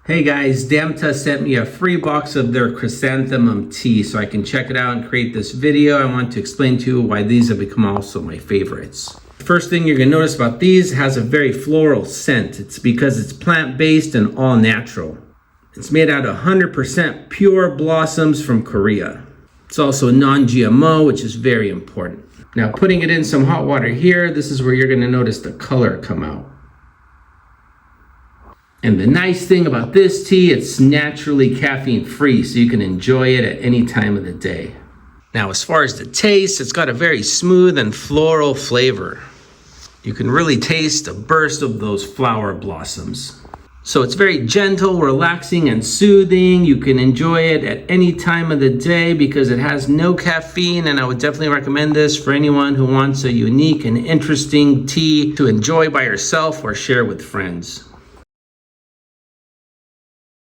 Hey guys, Damtuh sent me a free box of their chrysanthemum tea so I can check it out and create this video. I want to explain to you why these have become also my favorites. First thing you're gonna notice about these, it has a very floral scent. It's because it's plant-based and all natural. It's made out of 100% pure blossoms from Korea. It's also a non-GMO, which is very important. Now putting it in some hot water here, this is where you're gonna notice the color come out. And the nice thing about this tea, it's naturally caffeine-free, so you can enjoy it at any time of the day. Now, as far as the taste, it's got a very smooth and floral flavor. You can really taste a burst of those flower blossoms. So it's very gentle, relaxing, and soothing. You can enjoy it at any time of the day because it has no caffeine, and I would definitely recommend this for anyone who wants a unique and interesting tea to enjoy by yourself or share with friends.